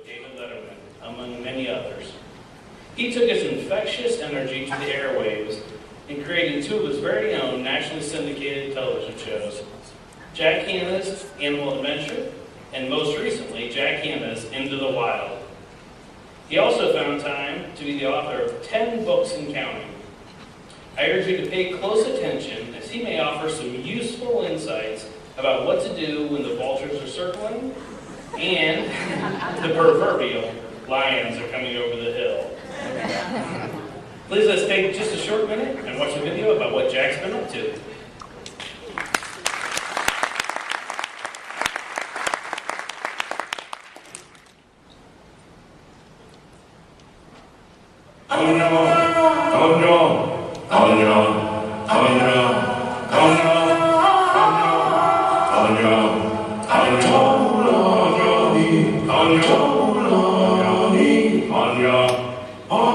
David Letterman, among many others. He took his infectious energy to the airwaves in creating two of his very own nationally syndicated television shows, Jack Hanna's Animal Adventure, and most recently, Jack Hanna's Into the Wild. He also found time to be the author of 10 books and counting. I urge you to pay close attention as he may offer some useful insights about what to do when the vultures are circling and the proverbial lions are coming over the hill. Please let's take just a short minute and watch a video about what Jack's been up to. Oh no, oh no, oh no, oh no, oh no, oh no, oh no, oh no, oh no, oh no, oh.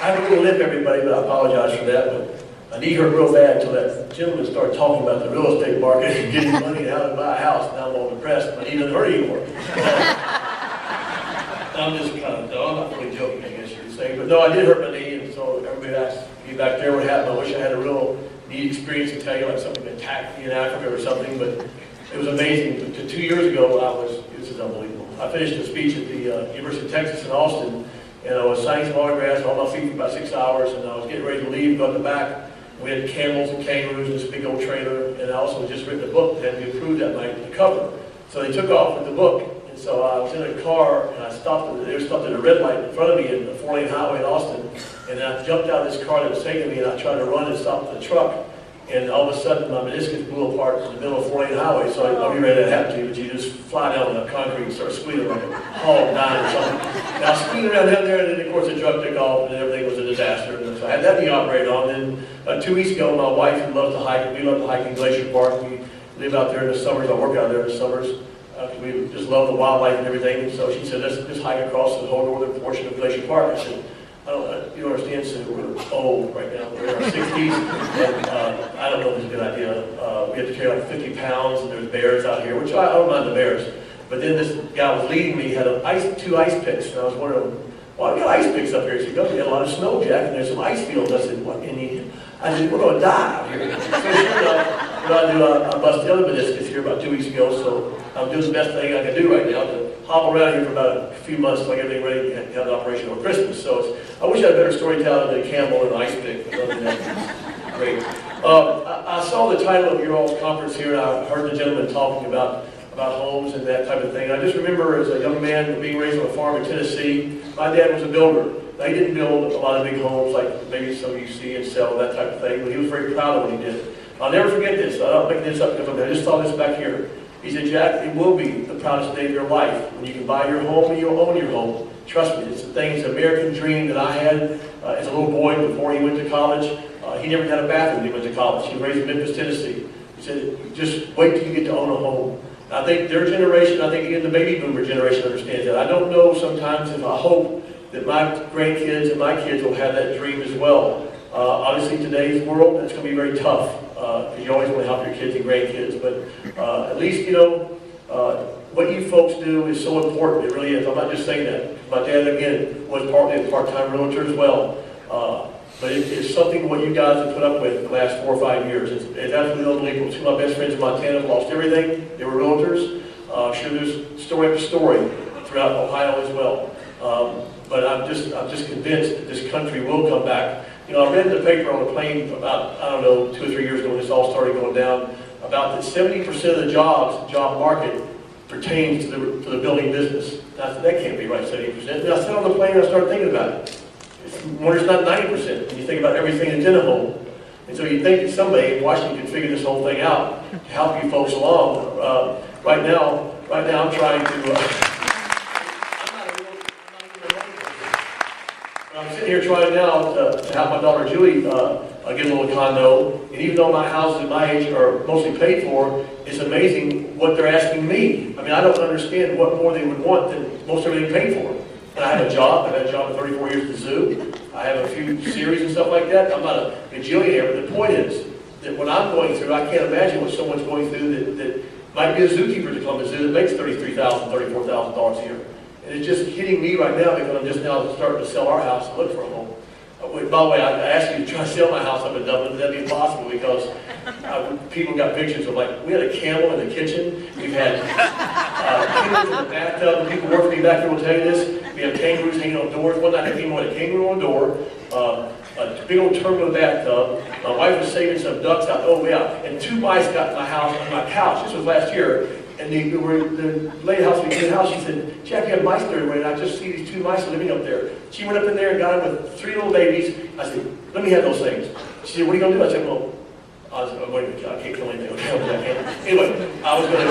I have a little lip, everybody, but I apologize for that. But I need her real bad until that gentleman started talking about the real estate market and getting money out to buy a house. Now I'm all depressed, but he doesn't hurt anymore. I'm just kind of, no, I'm not really joking, I guess you could say. But no, I did hurt my knee, and so everybody asked me back there what happened. I wish I had a real neat experience to tell you, like something attacked me in Africa or something, but it was amazing. 2 years ago, this is unbelievable. I finished a speech at the University of Texas in Austin, and I was signing some autographs on my feet for about 6 hours, and I was getting ready to leave, go to the back. We had camels and kangaroos in this big old trailer, and I also had just written a book that had to be approved that night to cover. So they took off with the book, and so I was in a car, and I stopped. They were stopped at a red light in front of me in the 4-lane highway in Austin, and I jumped out of this car that was taking me, and I tried to run and stop the truck, and all of a sudden my meniscus blew apart in the middle of a 4-lane highway. So I know you're ready to happen to you, but you just fly down the concrete and start squealing like a hog dying or something. And I was squealing around down there, and then of course the truck took off, and everything was a disaster. And so I had that knee operated on. And then 2 weeks ago, my wife, who loves to hike, we love to hike in Glacier Park. We live out there in the summers. I work out there in the summers. We just love the wildlife and everything. And so she said, let's just hike across the whole northern portion of Glacier Park. I said, you don't understand, so we're old right now. We're in our 60s, and I don't know if it's a good idea. We have to carry like 50 pounds, and there's bears out here, which I don't mind the bears. But then this guy was leading me, had two ice picks, and I was wondering, why do we got ice picks up here? He said, we got a lot of snow, Jack, and there's some ice fields. I said, what can you? I said, we're going to die out here. So sure enough, what I do, I busted the other meniscus here about 2 weeks ago, so I'm doing the best thing I can do right now to hobble around here for about a few months to get everything ready to have the operation on Christmas. So I wish I had a better storyteller than a camel and an ice pick, but other than that, great. I saw the title of your all's conference here, and I heard the gentleman talking about homes and that type of thing. I just remember as a young man being raised on a farm in Tennessee, my dad was a builder. Now, he didn't build a lot of big homes like maybe some of you see and sell, that type of thing, but he was very proud of what he did. I'll never forget this. I don't make this up because I just saw this back here. He said, Jack, it will be the proudest day of your life when you can buy your home and you'll own your home. Trust me, it's the thing, it's an American dream that I had as a little boy before he went to college. He never had a bathroom when he went to college. He was raised in Memphis, Tennessee. He said, just wait till you get to own a home. I think their generation, I think even the baby boomer generation understands that. I don't know sometimes if I hope that my grandkids and my kids will have that dream as well. Obviously, today's world, it's going to be very tough, because you always want to help your kids and grandkids, but at least, you know, what you folks do is so important. It really is. I'm not just saying that. My dad, again, was partly a part-time realtor as well. But it's something what you guys have put up with the last 4 or 5 years. It's absolutely unbelievable. Two of my best friends in Montana have lost everything. They were realtors. Sure, there's story after story throughout Ohio as well. But I'm just convinced that this country will come back. You know, I read in the paper on a plane about, I don't know, 2 or 3 years ago when this all started going down, about that 70% of the job market pertains to the building business. That can't be right, 70%. And I sat on the plane and I started thinking about it. It's not 90% when you think about everything that's in a home. And so you think that somebody in Washington can figure this whole thing out to help you folks along. Right now I'm trying to, I'm sitting here trying now to have my daughter Julie get a little condo. And even though my houses at my age are mostly paid for, it's amazing what they're asking me. I mean, I don't understand what more they would want than most everything paid for. And I have a job. I've had a job for 34 years at the zoo. I have a few series and stuff like that. I'm not a bajillionaire, but the point is that what I'm going through, I can't imagine what someone's going through that might be a zookeeper to Columbus Zoo that makes $33,000, $34,000 a year. And it's just hitting me right now because I'm just now starting to sell our house and look for a home. By the way, I asked you to try to sell my house up in Dublin, but that'd be impossible because people got pictures of, like, we had a camel in the kitchen. We've had kangaroos in the bathtub. People work for me back there will tell you this. We have kangaroos hanging on doors. One night I came with a kangaroo on a door, a big old turtle in the bathtub. My wife was saving some ducks out. Oh yeah, and 2 mice got in my house on my couch. This was last year. And the lady house, we came in the house, she said, Jack, you have mice there, and I just see these 2 mice living up there. She went up in there and got them with 3 little babies. I said, let me have those things. She said, what are you going to do? I said, well, wait a minute, I can't kill anything. Okay, I can't. Anyway, I was going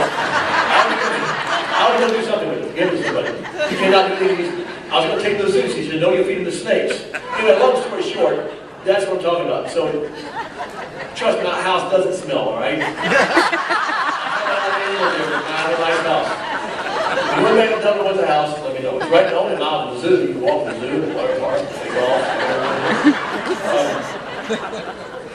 to do something with them, give them to somebody. She cannot do these. I was going to take them to the zoo. She said, no, you'll feed them to snakes. Anyway, long story short, that's what I'm talking about. So, trust me, my house doesn't smell, all right? I have a nice house. If you want to make a double with the house, let me know. It's right only a mile from the zoo. You can walk to the zoo, the water park, play golf.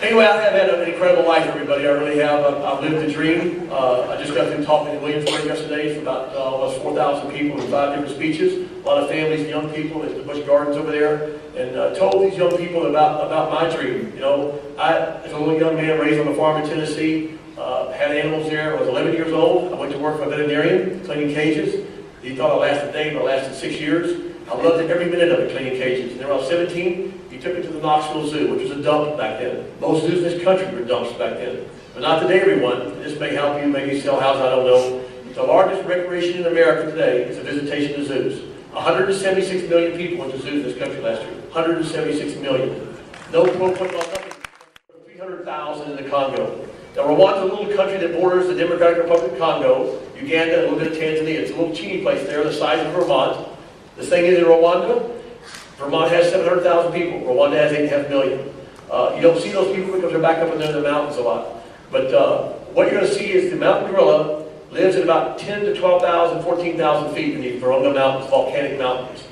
Anyway, I have had an incredible life, everybody. I really have. I've lived the dream. I just got through talking in Williamsburg yesterday for about almost 4,000 people in 5 different speeches. A lot of families and young people at the Busch Gardens over there, and told these young people about my dream. You know, as a little young man raised on a farm in Tennessee, had animals there. I was 11 years old. I went to work for a veterinarian, cleaning cages. He thought I lasted a day, but I lasted 6 years. I loved it every minute of it, cleaning cages. And then when I was 17, he took me to the Knoxville Zoo, which was a dump back then. Most zoos in this country were dumps back then. But not today, everyone. This may help you, maybe sell houses, I don't know. The largest recreation in America today is a visitation to zoos. 176 million people went to zoos in this country last year. 176 million. No nothing. 300,000 in the Congo. Now, Rwanda's a little country that borders the Democratic Republic of Congo, Uganda, and a little bit of Tanzania. It's a little teeny place there, the size of Vermont. The thing is, in Rwanda, Vermont has 700,000 people. Rwanda has 8.5 million. You don't see those people because they're back up in the mountains a lot. But what you're going to see is the mountain gorilla lives at about 10 to 12,000, 14,000 feet beneath Virunga Mountains, volcanic mountains.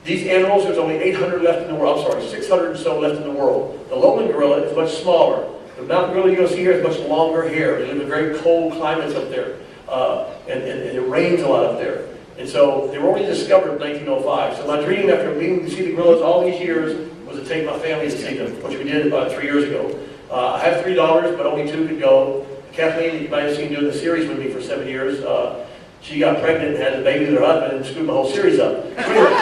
These animals, there's only 800 left in the world. I'm sorry, 600 or so left in the world. The lowland gorilla is much smaller. The mountain gorilla you're going to see here has much longer hair. They live in very cold climates up there. And it rains a lot up there. And so they were only discovered in 1905. So my dream after being to see the gorillas all these years was to take my family to see them, which we did about 3 years ago. I have 3 daughters, but only 2 could go. Kathleen, you might have seen doing the series with me for 7 years. She got pregnant and had a baby with her husband and screwed my whole series up. Anyway,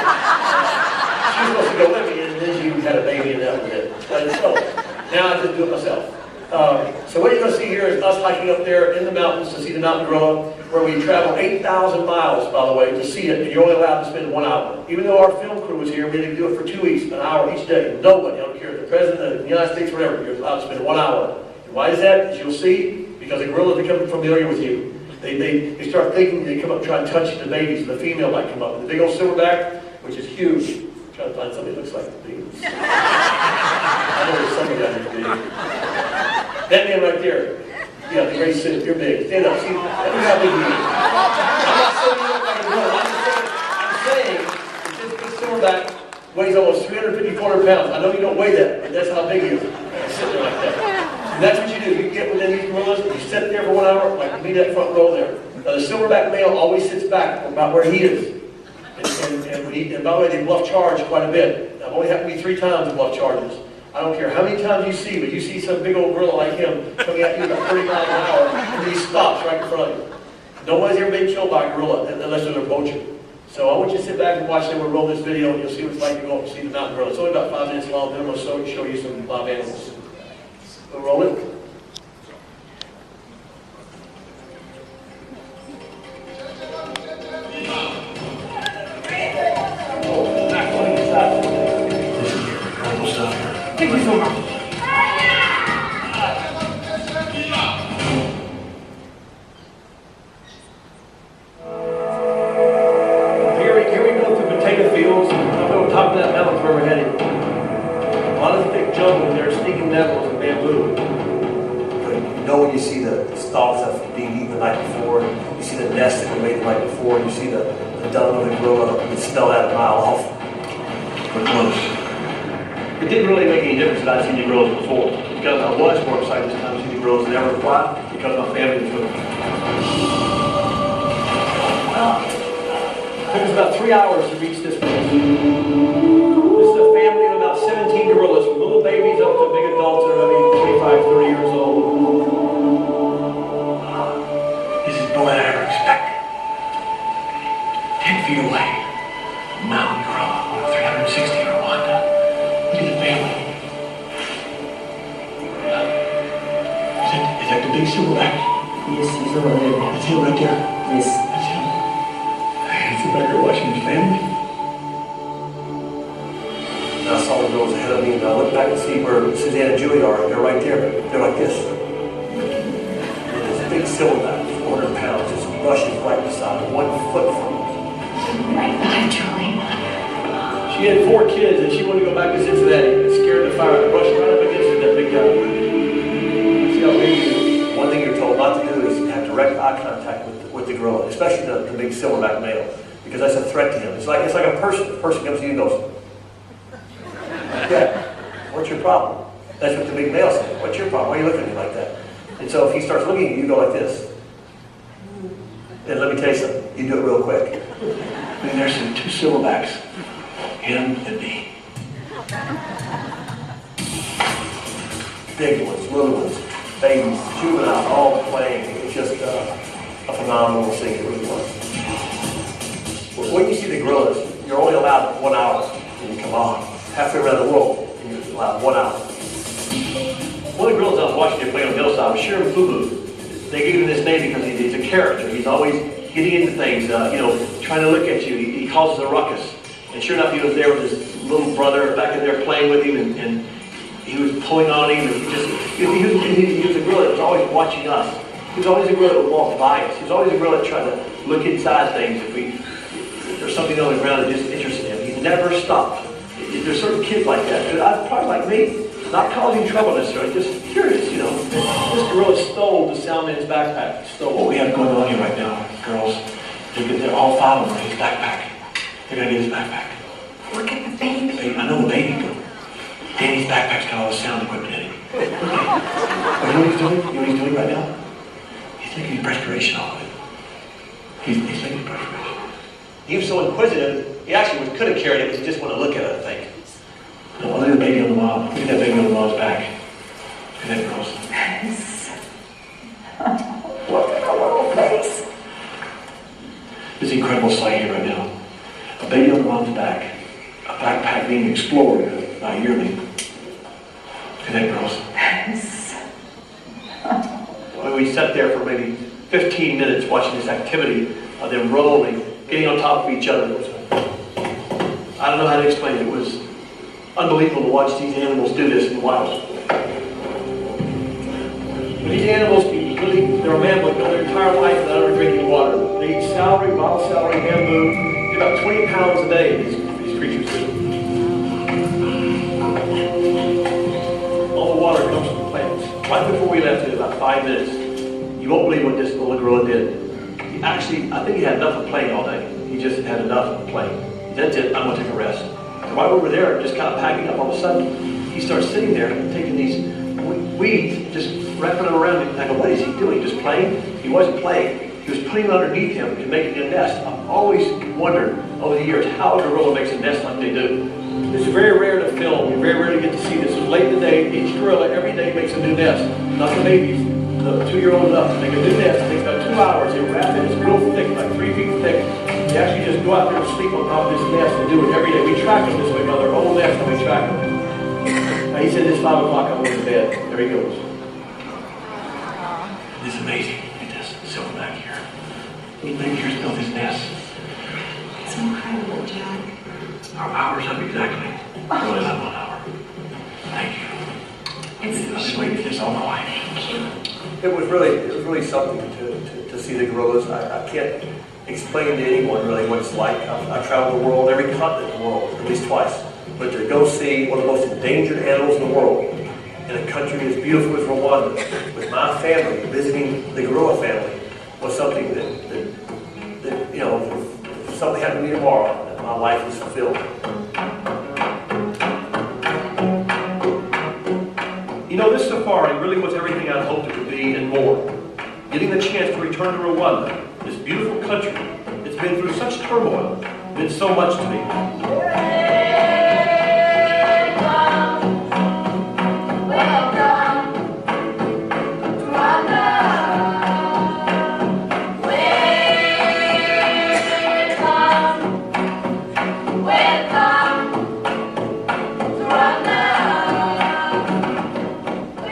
she was supposed to go with me, and then she had a baby, and that was it. And so now I just do it myself. So what you're going to see here is us hiking up there in the mountains to see the mountain gorilla, where we travel 8,000 miles, by the way, to see it, and you're only allowed to spend 1 hour. Even though our film crew was here, we had to do it for 2 weeks, an hour each day. Nobody, I don't care, the President of the United States, whatever, you're allowed to spend 1 hour. And why is that? As you'll see, because the gorillas become familiar with you. They start thinking, they come up and try and touch the babies, and the female might come up. And the big old silverback, which is huge. I'm trying to find somebody that looks like the babies. I know there's somebody down here big. That man right there. Yeah, the great city, you're big. Stand up, see, look how big you are. I'm not saying you look like a gorilla. I'm saying, it's just a silverback 350, 400 pounds. I know you don't weigh that, but that's how big he is. He's sitting there like that. And that's what you do. You get within these gorillas, you sit there for 1 hour, like me, that front row there. Now, the silverback male always sits back about where he is. And by the way, they bluff charge quite a bit. I've only had to be 3 times in bluff charges. I don't care how many times you see, but you see some big old gorilla like him coming at you about 30 miles an hour, and he stops right in front of you. Nobody's ever been killed by a gorilla unless they're a poacher. So I want you to sit back and watch them. We'll roll this video, and you'll see what it's like to go up and see the mountain gorilla. It's only about 5 minutes long, then I'm going to show you some live animals. We'll roll it. It didn't really make any difference that I'd seen the gorillas before. Because I was more excited this time to see the gorillas than ever. Why? Because my family was with them. It took us about 3 hours to reach this place. This is a family of about 17 gorillas, from little babies up to big adults that are, 25, 30 years old. This is more than I ever expected. 10 feet away, mountain gorilla, 360 in Rwanda. Look at the family. Is that the big silverback? Yes, he's over there. That's him right there. Yes. That's him. He's back there watching his family. And I saw the girls ahead of me, and I looked back to see where Suzanne and Julie are, and they're right there. They're like this. And this big silverback, 400 pounds, just rushing right beside them, 1 foot from them. Right behind Julie. She had 4 kids, and she wanted to go back to Cincinnati. Scared to fire. Rushed right up against her, that big guy. See how big he is. One thing you're told not to do is have direct eye contact with the gorilla, especially the big silverback male, because that's a threat to him. It's like a person. The person comes to you and goes, "Yeah, what's your problem?" That's what the big male says. "What's your problem? Why are you looking at me like that?" And so if he starts looking at you, you go like this. And let me tell you something. You do it real quick. And there's 2 silverbacks. Him and me. Big ones, little ones, babies, juveniles, all playing. It's just a phenomenal thing. It really was. When you see the gorillas, you're only allowed 1 hour. And you come on, halfway around the world, and you're allowed 1 hour. One of the gorillas I was watching here playing on the hillside was Shirin Fubu. They gave him this name because he's a character. He's always getting into things, trying to look at you. He causes a ruckus. And sure enough, he was there with his little brother back in there playing with him, and he was pulling on him, and he was a gorilla that was always watching us. He was always a gorilla that would walk by us. He was always a gorilla that tried to look inside things if there's something on the ground that just interested him. He never stopped. There's certain kids like that. Probably like me, not causing trouble necessarily, just curious, This gorilla stole the soundman's backpack. Stole what we have going on here right now, girls. They're all following his backpack. They're going to get his backpack. Look at the baby. I know the baby, but Danny's backpack's got all the sound equipment in it. Look at him. You know what he's doing? You know what he's doing right now? He's taking his respiration off of it. He's taking his respiration. He was so inquisitive, he actually could have carried it, but he just wanted to look at it, I think. No, look at the baby on the mom. Look at that baby on the mom's back. Look at that, girls. Yes. Look at the little face. This incredible sight here right now. A baby on the mom's back. A backpack being explored by a yearling. Look at that, girls. Yes. Well, we sat there for maybe 15 minutes watching this activity of them rolling, getting on top of each other. I don't know how to explain it. It was unbelievable to watch these animals do this in the wild. But these animals they're a mammal, their entire life without ever drinking water. They eat celery, wild celery, bamboo. They about 20 pounds a day, these creatures do. All the water comes from the plants. Right before we left, in about 5 minutes, you won't believe what this little gorilla did. He actually, I think he had enough of playing all day. He just had enough of playing. That's it, I'm going to take a rest. And while we were there, just kind of packing up, all of a sudden, he starts sitting there and taking these weeds, just wrapping them around him. I go, what is he doing? Just playing? He wasn't playing. He was putting them underneath him and making a nest. I've always wondered over the years how a gorilla makes a nest like they do. This is very rare to film. You very rarely get to see this. So late in the day, each gorilla every day makes a new nest. Not the babies, the 2-year-old up. Make a new nest. It takes about 2 hours. They wrap it. It's real thick, like 3 feet thick. They actually just go out there and sleep on top of this nest and do it every day. We track them this way, by their own nest, and we track them. Now he said it's 5 o'clock. I'm going to bed. There he goes. This is amazing. Look at this silver back here. He has built his nest. It's incredible, Jack. Our hour's up exactly. Really not 1 hour. Thank you. I've been waiting for this all my life. It was really something to see the gorillas. I can't explain to anyone really what it's like. I've traveled the world, every continent in the world, at least twice. But to go see one of the most endangered animals in the world in a country as beautiful as Rwanda, with my family, visiting the gorilla family, was something that you know, if something happened to me tomorrow, my life is fulfilled. You know, this safari really was everything I hoped it would be and more. Getting the chance to return to Rwanda, this beautiful country that's been through such turmoil, meant so much to me.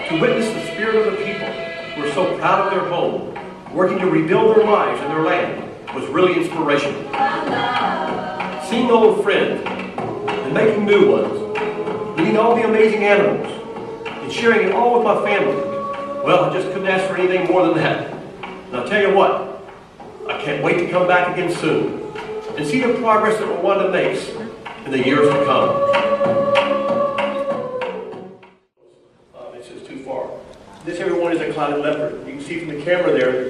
To witness the spirit of the people who are so proud of their home, working to rebuild their lives and their land, was really inspirational. Seeing old friends and making new ones, meeting all the amazing animals, and sharing it all with my family, well, I just couldn't ask for anything more than that. And I'll tell you what, I can't wait to come back again soon and see the progress that Rwanda makes in the years to come. This, everyone, is a clouded leopard. You can see from the camera there,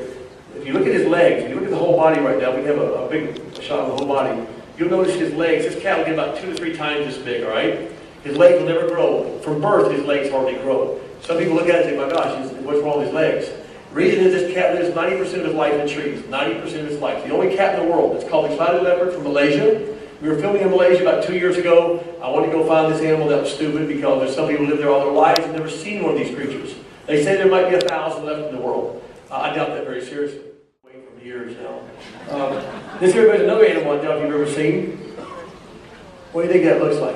if you look at his legs, if you look at the whole body right now, we have a big shot of the whole body. You'll notice his legs, this cat will get about 2 to 3 times this big, all right? His legs will never grow. From birth, his legs hardly grow. Some people look at it and say, my gosh, what's wrong with his legs? The reason is this cat lives 90% of his life in trees, 90% of his life. The only cat in the world. It's called the clouded leopard from Malaysia. We were filming in Malaysia about 2 years ago. I wanted to go find this animal. That was stupid because there's some people who live there all their lives and never seen one of these creatures. They say there might be 1,000 left in the world. I doubt that very seriously. Wait from years now. This here is another animal I doubt you've ever seen. What do you think that looks like?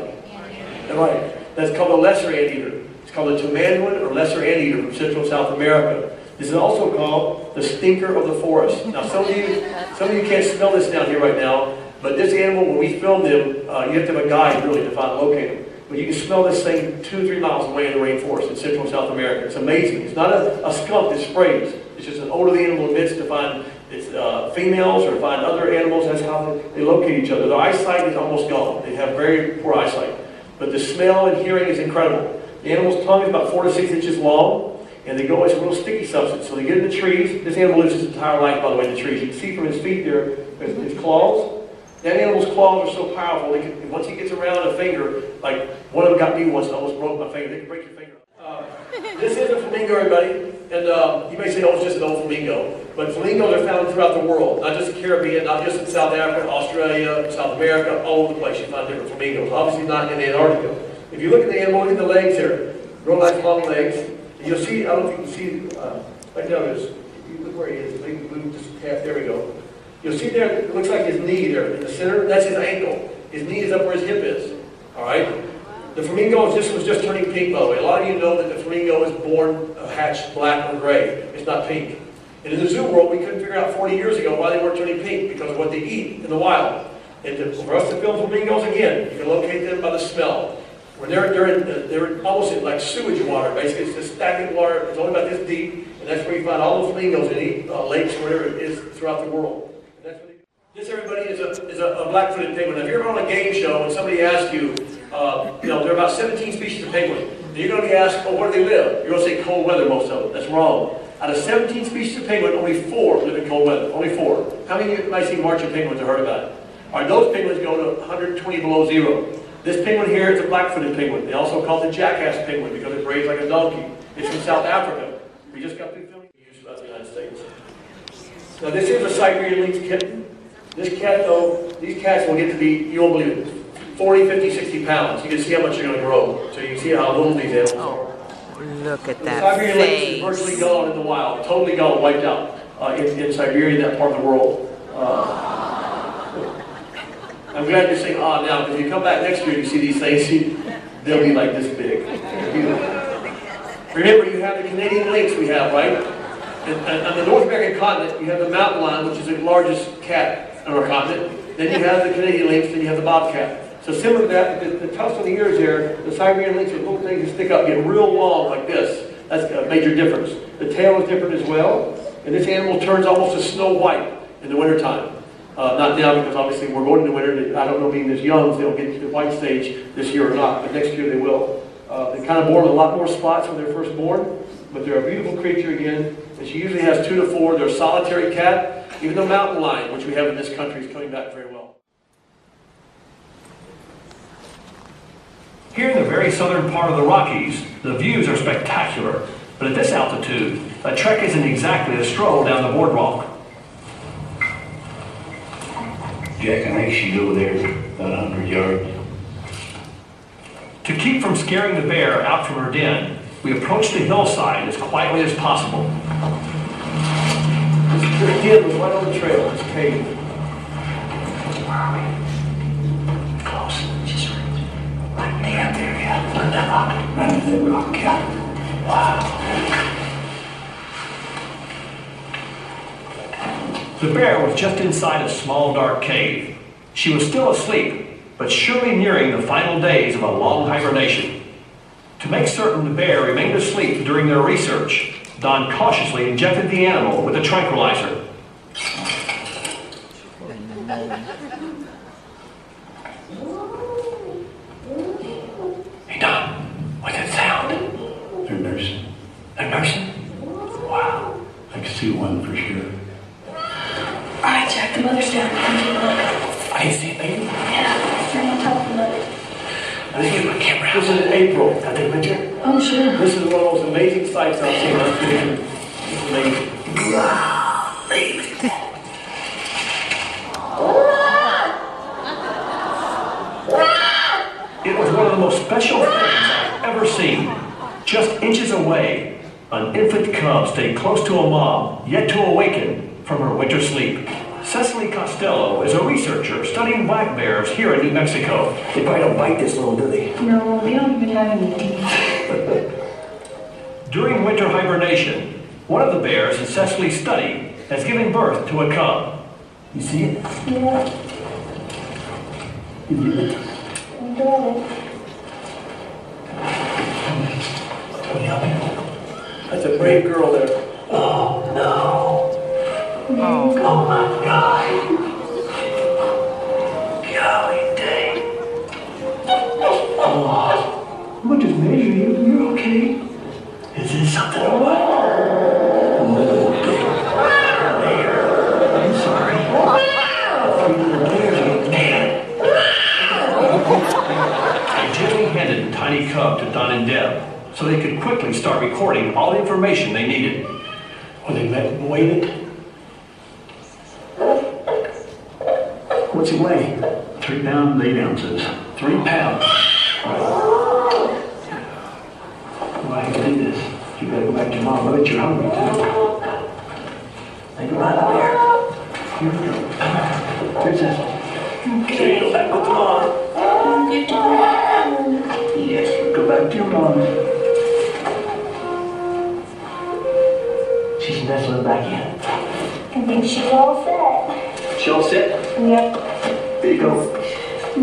Right. That's called a lesser anteater. It's called a Tumanduan or lesser anteater from Central and South America. This is also called the stinker of the forest. Now, some of you can't smell this down here right now, but this animal, when we film them, you have to have a guide really to find and locate them. But you can smell this thing 2 or 3 miles away in the rainforest in Central and South America. It's amazing. It's not a skunk that sprays. It's just an odor the animal emits to find its females or find other animals. That's how they locate each other. Their eyesight is almost gone. They have very poor eyesight. But the smell and hearing is incredible. The animal's tongue is about 4 to 6 inches long, and they go as a real sticky substance. So they get in the trees. This animal lives his entire life, by the way, in the trees. You can see from his feet there, his claws. That animal's claws are so powerful, once he gets around a finger, like one of them got me once and almost broke my finger. They can break your finger. This is a flamingo, everybody. And you may say, oh, it's just an old flamingo. But flamingos are found throughout the world, not just the Caribbean, not just in South Africa, Australia, South America, all over the place you find different flamingos. Obviously not in Antarctica. If you look at the animal, look at the legs here. Real nice long legs. And you'll see, I don't know if you can see, right now there's, you look where he is, move just half, there we go. You'll see there, it looks like his knee there in the center. That's his ankle. His knee is up where his hip is. All right? The flamingo was just turning pink, by the way. A lot of you know that the flamingo is born hatched black or gray. It's not pink. And in the zoo world, we couldn't figure out 40 years ago why they weren't turning pink, because of what they eat in the wild. And for us to film flamingos, again, you can locate them by the smell. When they're almost in like sewage water. Basically, it's just stagnant water. It's only about this deep. And that's where you find all the flamingos in any lakes or whatever it is throughout the world. This, everybody, is a black-footed penguin. Now, if you're on a game show and somebody asks you, there are about 17 species of penguin, and you're going to be asked, oh, where do they live? You're going to say cold weather, most of them. That's wrong. Out of 17 species of penguin, only 4 live in cold weather. Only 4. How many of you might see marching penguins or heard about it? All right, those penguins go to 120 below zero. This penguin here is a black-footed penguin. They also call it the jackass penguin because it braids like a donkey. It's from South Africa. We just got through filming used about the United States. Now this is a Siberian lynx kitten. This cat though, these cats will get to be, you won't believe it, 40, 50, 60 pounds. You can see how much they're going to grow. So you can see how little these animals are. Look at The that Siberian lynx is face. virtually gone in the wild, totally gone, wiped out in Siberia, that part of the world. I'm glad you're saying ah now, because if you come back next year and you see these things, they'll be like this big. Remember, you have the Canadian lynx we have, right? And on the North American continent, you have the mountain lion, which is the largest cat on our continent. Then you have the Canadian lynx, then you have the bobcat. So similar to that, the tufts on the ears there, the Siberian lynx with little things that stick up, get real long like this. That's a major difference. The tail is different as well. And this animal turns almost to snow white in the wintertime. Not now, because obviously we're going into winter. I don't know, being as young, they'll get to the white stage this year or not, but next year they will. They're kind of born with a lot more spots when they're first born, but they're a beautiful creature again. And she usually has 2 to 4. They're a solitary cat. Even the mountain lion, which we have in this country, is coming back very well. Here in the very southern part of the Rockies, the views are spectacular, but at this altitude, a trek isn't exactly a stroll down the boardwalk. Jack, I think she's over there about 100 yards. To keep from scaring the bear out from her den, we approach the hillside as quietly as possible. This den was right on the trail, this cave. Where are we? Close. Just right there, yeah. Under that rock. Under that rock, yeah. Wow. The bear was just inside a small dark cave. She was still asleep, but surely nearing the final days of a long hibernation. To make certain the bear remained asleep during their research, Don cautiously injected the animal with a tranquilizer. Hey, Don, what's that sound? They're nursing. They're nursing? Wow. I can see one for sure. All right, Jack, the mother's down. Come take a look. I see a baby. Yeah, right on top of the mother. Let's get my camera out. This is April. Got that picture? Oh, sure. This is one of the most amazing sights I've seen on television. It's amazing. Wow, baby. It was one of the most special things I've ever seen. Just inches away, an infant cub stayed close to a mom, yet to awaken from her winter sleep. Cecily Costello is a researcher studying black bears here in New Mexico. They probably don't bite this little, do they? No, they don't even have any teeth. During winter hibernation, one of the bears in Cecily's study has given birth to a cub. You see it? Yeah, You get it? I'm doing it. Tony, help me. That's a brave girl there. Oh, no. Oh, Oh, my God. Golly dang. Oh, I'm just measuring you. You're okay. Is this something or what? No. I'm sorry. I gently handed the tiny cub to Don and Deb so they could quickly start recording all the information they needed. When they met and waited. What's he weigh? 3 pounds, 8 ounces. 3 pounds. Right. Well, I can do this. You better go back to mom. I bet you're hungry too. They go right up there. Here we go. Come on. Here's this. Okay, go back with mom. Yes, go back to your mom. She's nestling back in. I think she's all set. She all set? Yep, Here you go.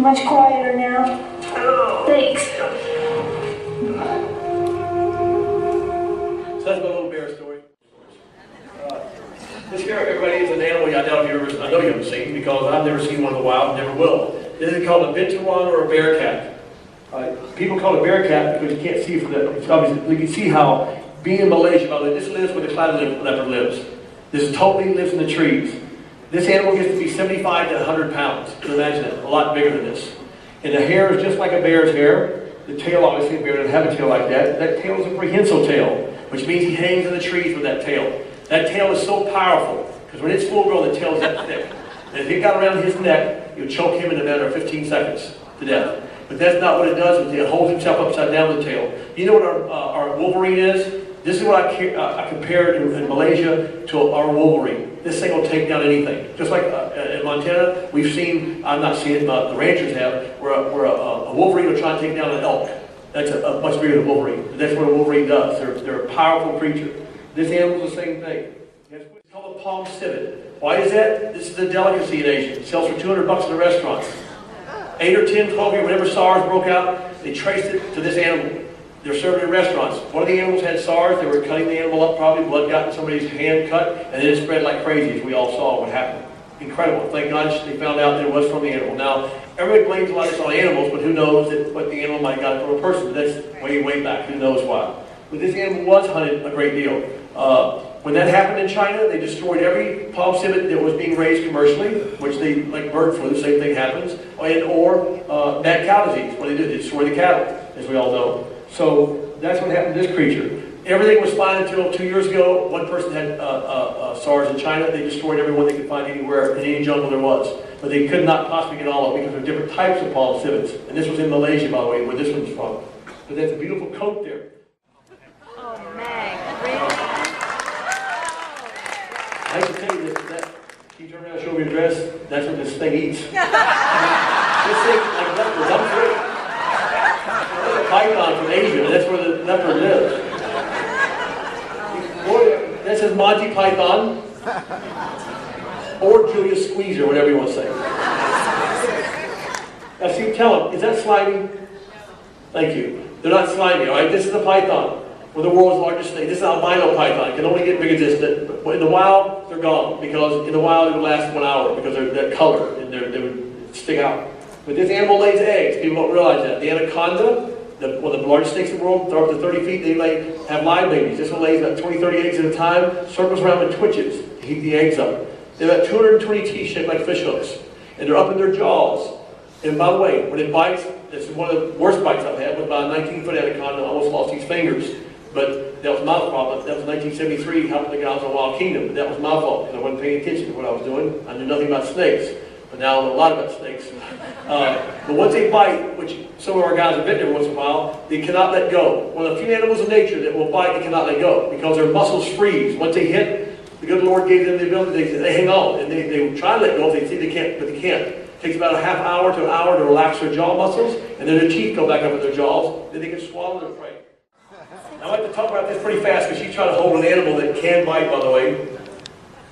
much quieter now. Thanks. So that's my little bear story. This here, everybody, is an animal I know you haven't seen because I've never seen one in the wild, never will. This is called a binturong or a bear cat. People call it bear cat because you can't see from the, it's obvious, you can see how being in Malaysia, by the way, this lives where the cloud leopard lives. This totally lives in the trees. This animal gets to be 75 to 100 pounds. You can imagine it, a lot bigger than this. And the hair is just like a bear's hair. The tail, obviously, a bear doesn't have a tail like that. That tail is a prehensile tail, which means he hangs in the trees with that tail. That tail is so powerful, because when it's full grown, the tail is that thick. And if it got around his neck, it would choke him in a matter of 15 seconds to death. But that's not what it does. It holds himself upside down with the tail. You know what our Wolverine is? This is what I compared in Malaysia to our Wolverine. This thing will take down anything. Just like in Montana, we've seen, I've not seen it, but the ranchers have, where a Wolverine will try and take down an elk. That's a much bigger than Wolverine. That's what a Wolverine does. They're a powerful creature. This animal's the same thing. It's called a palm civet. Why is that? This is a delicacy in Asia. It sells for $200 in a restaurant. 8 or 10, 12 years, whenever SARS broke out, they traced it to this animal. They're served in restaurants. One of the animals had SARS. They were cutting the animal up, probably blood got in somebody's hand cut, and then it spread like crazy, as we all saw what happened. Incredible. Thank God they found out that it was from the animal. Now, everybody blames a lot of this on animals, but who knows what the animal might have got from a person. That's way, way back. Who knows why? But this animal was hunted a great deal. When that happened in China, they destroyed every palm civet that was being raised commercially, which they, like bird flu, the same thing happens, or mad cow disease. What they did, they destroyed the cattle, as we all know. So that's what happened to this creature. Everything was fine until 2 years ago. One person had SARS in China. They destroyed everyone they could find anywhere, in any jungle there was. But they could not possibly get all of it because there are different types of palm civets. And this was in Malaysia, by the way, where this one's from. But that's a beautiful coat there. Oh, Meg, really? I have to tell you this, can you turn around and show me your dress? That's what this thing eats. This thing, like leopards, I'm sure. That's a python from Asia, and that's where the leopard lives. Or, that says Monty Python, or Julius Squeezer, whatever you want to say. Now see, tell them, is that slimy? Thank you. They're not slimy, all right? This is a python. We're the world's largest snake. This is an albino python. It can only get big as this. But in the wild, they're gone. Because in the wild, it would last 1 hour because they're that color and they would stick out. But this animal lays eggs. People don't realize that. The anaconda, one of the largest snakes in the world, they're up to 30 feet. They have live babies. This one lays about 20, 30 eggs at a time, circles around and twitches to heat the eggs up. They have about 220 teeth shaped like fish hooks. And they're up in their jaws. And by the way, when it bites, this is one of the worst bites I've had. Was about a 19-foot anaconda, almost lost his fingers. But that was my problem. That was 1973, helping the guys in Wild Kingdom. But that was my fault because I wasn't paying attention to what I was doing. I knew nothing about snakes. But now I know a lot about snakes. But once they bite, which some of our guys have bitten every once in a while, they cannot let go. One of the few animals in nature that will bite, they cannot let go because their muscles freeze. Once they hit, the good Lord gave them the ability, they hang on. And they try to let go if they think they can't, but they can't. It takes about a half hour to an hour to relax their jaw muscles, and then their teeth go back up in their jaws, then they can swallow their prey. Now, I like to talk about this pretty fast because she's trying to hold an animal that can bite, by the way.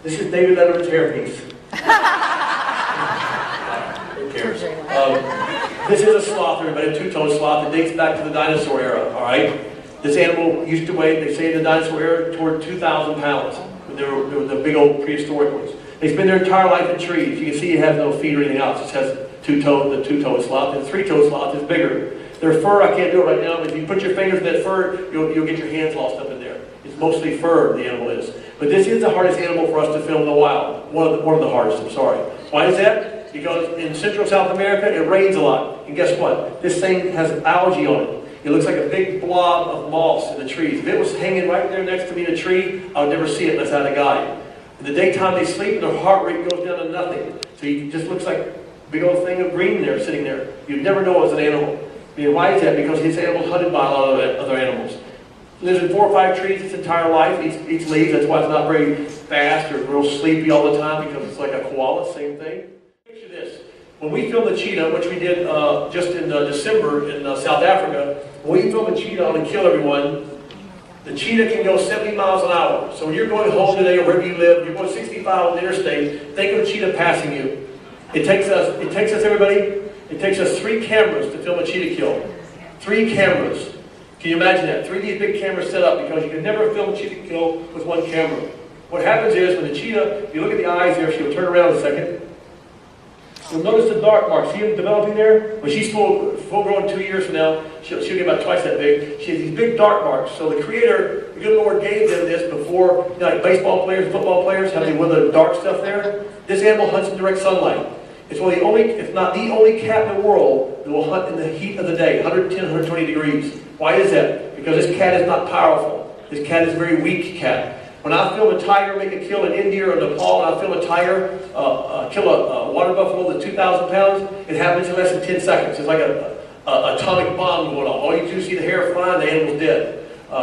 This is David Letterman's hairpiece. Who cares? This is a sloth, everybody, a two-toed sloth. It dates back to the dinosaur era, all right? This animal used to weigh, they say in the dinosaur era, toward 2,000 pounds. They were the big old prehistoric ones. They spend their entire life in trees. You can see it has no feet or anything else. It has the two-toed sloth. And the three-toed sloth is bigger. Their fur, I can't do it right now, but if you put your fingers in that fur, you'll get your hands lost up in there. It's mostly fur, the animal is. But this is the hardest animal for us to film in the wild. One of the hardest, I'm sorry. Why is that? Because in Central South America, it rains a lot. And guess what? This thing has algae on it. It looks like a big blob of moss in the trees. If it was hanging right there next to me in a tree, I would never see it unless I had a guide. In the daytime, they sleep and their heart rate goes down to nothing. So it just looks like a big old thing of green there, sitting there. You'd never know it was an animal. I mean, why is that? Because his animal's hunted by a lot of other animals. It lives in 4 or 5 trees its entire life, eats leaves. That's why it's not very fast or real sleepy all the time, because it's like a koala, same thing. Picture this. When we filmed the cheetah, which we did just in December in South Africa, when we film a cheetah and kill everyone, the cheetah can go 70 miles an hour. So when you're going home today or wherever you live, you're going 65 on the interstate, think of a cheetah passing you. It takes us, everybody, it takes us 3 cameras to film a cheetah kill. 3 cameras. Can you imagine that? 3 of these big cameras set up because you can never film a cheetah kill with 1 camera. What happens is when the cheetah, if you look at the eyes there, she'll turn around a second. You'll notice the dark marks. See them developing there? When she's full grown 2 years from now, she'll get about twice that big. She has these big dark marks. So the Creator, the good Lord gave them this before, like baseball players, football players, have they with the dark stuff there. This animal hunts in direct sunlight. It's one of the only, if not the only cat in the world that will hunt in the heat of the day, 110, 120 degrees. Why is that? Because this cat is not powerful. This cat is a very weak cat. When I film a tiger make a kill in India or Nepal, and I film a tiger kill a water buffalo that's 2,000 pounds, it happens in less than 10 seconds. It's like an atomic bomb going off. All you do is see the hair flying, the animal's dead.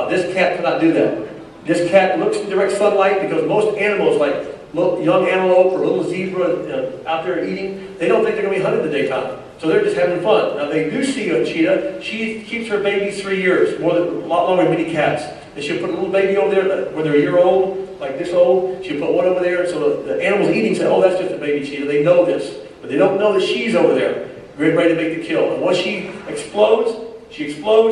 This cat cannot do that. This cat looks in direct sunlight because most animals, like young antelope or little zebra out there eating, they don't think they're going to be hunted in the daytime. So they're just having fun. Now they do see a cheetah. She keeps her babies 3 years, a lot longer than many cats. And she'll put a little baby over there when they're a year old, like this old. She'll put one over there. So the animals eating say, oh, that's just a baby cheetah. They know this. But they don't know that she's over there, ready to make the kill. And once she explodes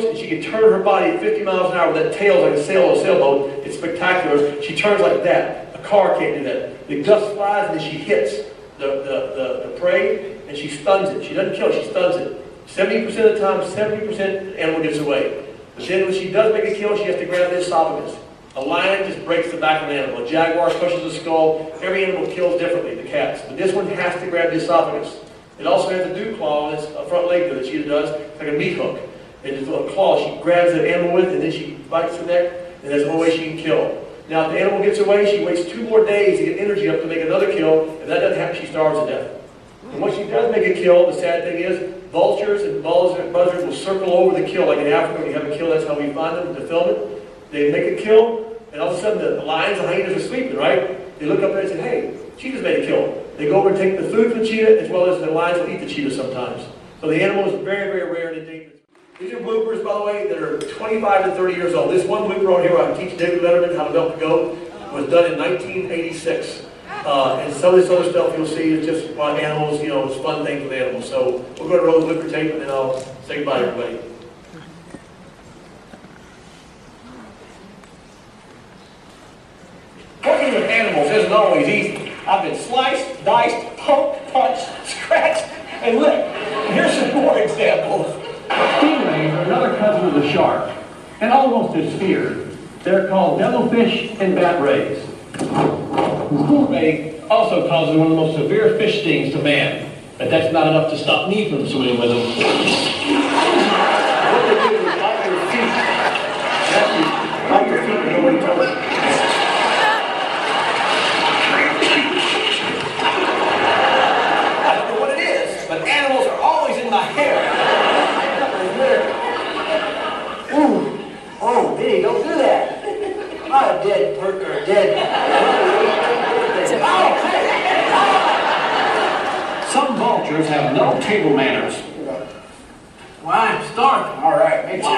and she can turn her body at 50 miles an hour with that tail like a sail on a sailboat. It's spectacular. She turns like that. A car can't do that. The dust flies and then she hits the prey and she stuns it. She doesn't kill it, she stuns it. 70% of the time, 70% the animal gets away. But then when she does make a kill, she has to grab the esophagus. A lion just breaks the back of an animal. A jaguar crushes the skull. Every animal kills differently, the cats. But this one has to grab the esophagus. It also has a dew claw on its front leg that the cheetah does. It's like a meat hook. And it's a claw she grabs the animal with, and then she bites the neck, and there's no way she can kill. Now, if the animal gets away, she waits 2 more days to get energy up to make another kill. If that doesn't happen, she starves to death. And once she does make a kill, the sad thing is, vultures and buzzards will circle over the kill. Like in Africa, when you have a kill, that's how we find them to film it. They make a kill, and all of a sudden the lions and hyenas are sleeping, right? They look up there and say, hey, cheetah's made a kill. They go over and take the food from the cheetah, as well as the lions will eat the cheetah sometimes. So the animal is very, very rare and endangered. These are bloopers, by the way, that are 25 to 30 years old. This one blooper on here, where I teach David Letterman how to milk a goat, was done in 1986. And some of this other stuff you'll see is just why animals, it's fun things with animals. So we're going to roll the blooper tape and then I'll say goodbye to everybody. Working with animals isn't always easy. I've been sliced, diced, poked, punched, scratched, and licked. Here's some more examples. Stingrays are another cousin of the shark, and almost as feared. They're called devilfish and bat rays. Stingray also causes one of the most severe fish stings to man, but that's not enough to stop me from swimming with them. What they do is bite your feet. Bite your feet and nobody tells you. I don't know what it is, but animals are always in my hair. Oh, Vinny, don't do that. I'm dead. Some vultures have no table manners. Well, I'm starving. All right, me too.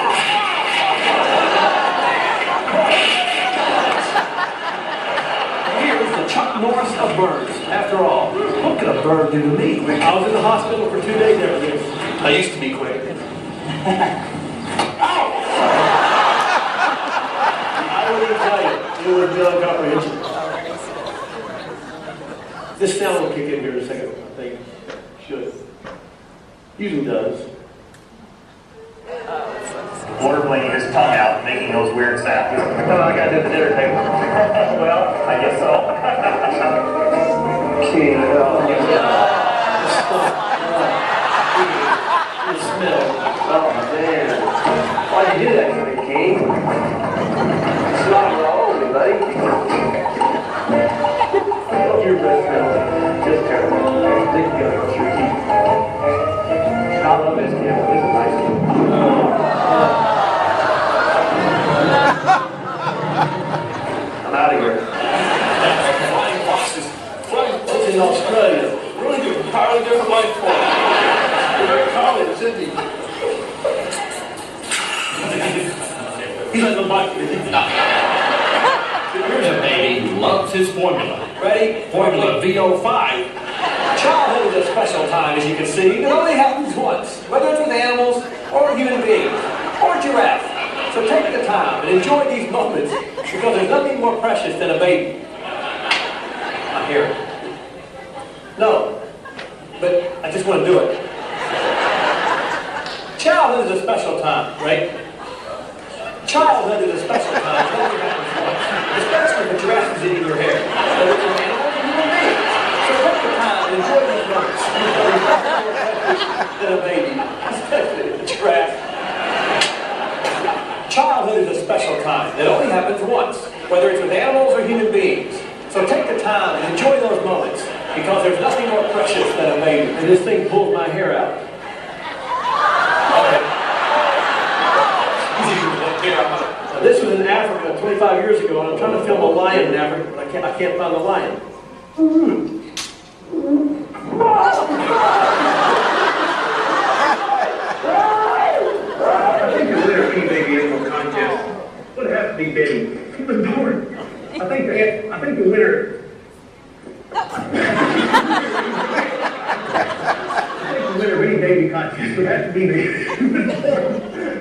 Here's the Chuck Norris of birds. After all, what could a bird do to me? I was in the hospital for 2 days after this. I used to be quick. I wouldn't tell you. It was beyond comprehension. This sound will kick in here in a second, I think. Should. Usually does. Water blinking his tongue out and making those weird sounds. Oh, I got to do the dinner table. Well, I guess so. King, the smell. Oh, man. Why'd you do that to me, King? Slobber all over me, buddy. What's your breath smell? Just terrible. I think you gotta brush your teeth. I love this camera. This is nice. I'm out of here. Flying foxes. Flying foxes in Australia. Really entirely different life form. They're very common, isn't he? He's like the bike. Here's a baby who loves his formula. Ready? Formula VO5. Childhood is a special time, as you can see. It only happens once, whether it's with animals or human beings or giraffe. So take the time and enjoy these moments because there's nothing more precious than a baby. Not here. No, but I just want to do it. Childhood is a special time, right? Childhood is a special time. It only happens once, especially if a giraffe is eating your hair. Whether it's an animal or human being. So take the time time and enjoy these moments. Than a baby, especially a giraffe. Childhood is a special time that only happens once, whether it's with animals or human beings. So take the time and enjoy those moments, because there's nothing more precious than a baby. And this thing pulls my hair out. Now, this was in Africa 25 years ago, and I'm trying to film a lion in Africa, but I can't find the lion. I think the winner of any baby animal contest would have to be Betty. She was born. I think the winner. I think the winner of any baby contest would have to be me. She was born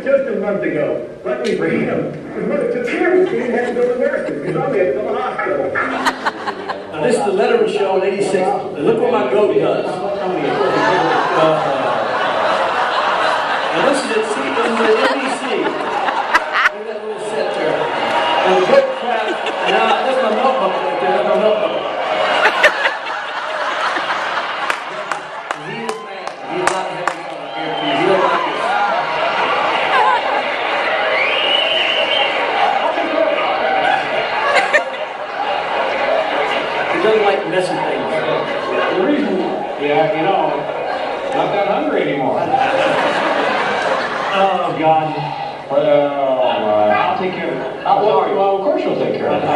just a month ago. Luckily for him, his mother took care of him. He didn't have to go to America because I had to go to the hospital. Now this is the Letterman show in '86. And look what my goat does. Now this is at NBC. Look at that little set there. And the goat crap. Now that's my milk bucket right there. That's my milk bucket. He is mad. He is not having fun up here. He doesn't like this. He doesn't like messy things. The reason, yeah, you know, not that hungry anymore. Oh God. Well, I'll take care of it. Well, of course you'll take care of it.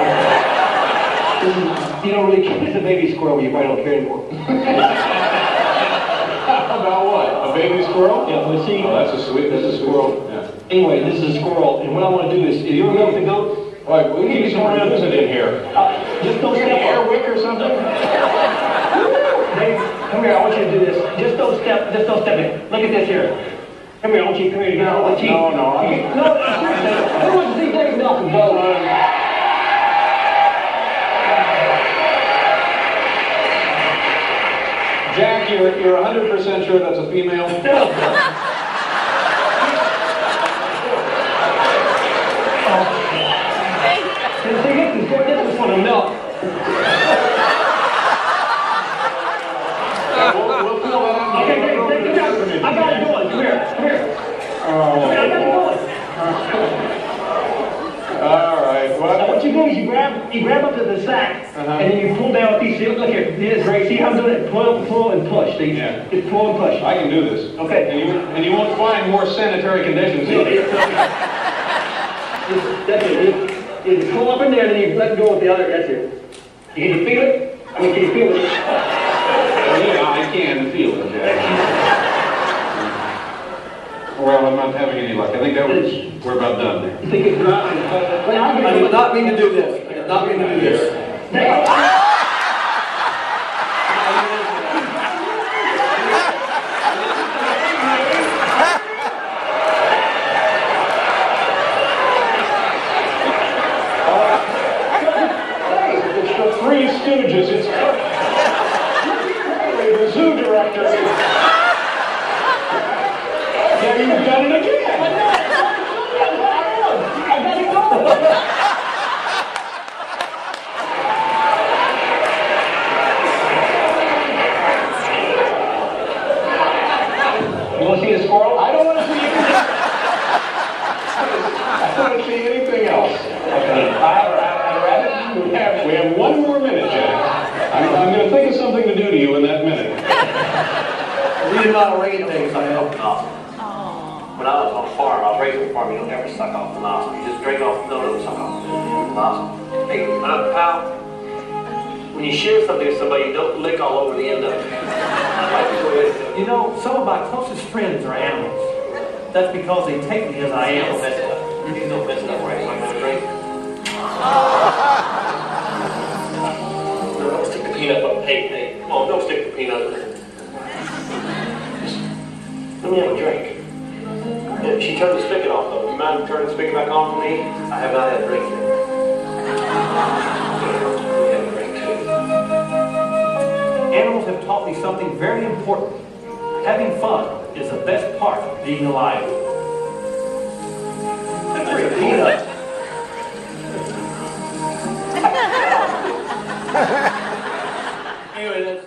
You don't really care. It's a baby squirrel. You probably don't care anymore. About what? A baby squirrel? Yeah, but see. Oh, that's a squirrel. Yeah. Anyway, this is a squirrel, and what I want to do is, you ever go with the goat? Right, we need some music in here. Just don't step Air wick or something? Dave, come here, I want you to do this. Just don't step in. Look at this here. Come here, I want you to come here to get all the teeth. No. No, seriously. Who wants to see Dave Malcolm go? Jack, you're 100% sure that's a female? This is for the milk. We'll fill that out. Okay, Dave, I got it going. Come here. Come here, I got it going. All right. Now, what you do is you grab up to the sack, and then you pull down a piece. Look here, this is great. See how I'm doing it? Pull and push. See? Yeah. Just pull and push. I can do this. Okay. And you won't find more sanitary conditions either. That's it. You pull up in there, and then you let go with the other. That's it. Can you feel it? I mean, can you feel it? Yeah, I can feel it, Jack. Well, I'm not having any luck. I think we're about done there. You think it's not? I did not mean to do this. I did not mean to do this. It's the Three Stooges. It's the zoo director. Yeah, you've done it again. I got it going. You want to see the squirrel? I don't want to see anything. I don't want to see anything else. Okay. I rabbit. We have one more minute, Jack. I'm going to think of something to do to you in that minute. Read about orangutans, I know. When I was on a farm, I was raised on a farm, you don't ever suck off the nostril. You just drink off, no, suck off the nostril. Hey, pal, when you share something with somebody, you don't lick all over the end of it. You know, some of my closest friends are animals. That's because they take me as I am. Don't mess it up. You don't mess it up, right? So I'm gonna drink. No, don't stick the peanut up. Hey, oh, don't stick the peanut in there. Let me have a drink. Yeah, she turned the spigot off, though. You mind turning the spigot back on for me? I have not had a drink yet. We have a drink, too. Animals have taught me something very important. Having fun is the best part of being alive. There's a peanut. Anyway,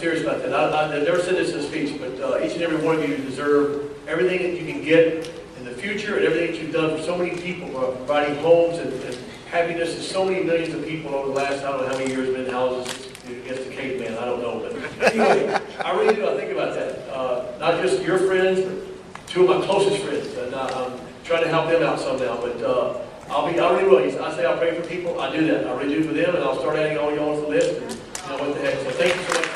serious about that. I've never said this in a speech, but each and every one of you deserve everything that you can get in the future and everything that you've done for so many people, providing homes and happiness to so many millions of people over the last, I don't know how many years been in houses against the caveman, I don't know. But anyway, I really do. I think about that. Not just your friends, but two of my closest friends. And I'm trying to help them out somehow. But I really will. I say I'll pray for people. I do that. I really do for them, and I'll start adding all y'all to the list. And you know what the heck. So thank you so much.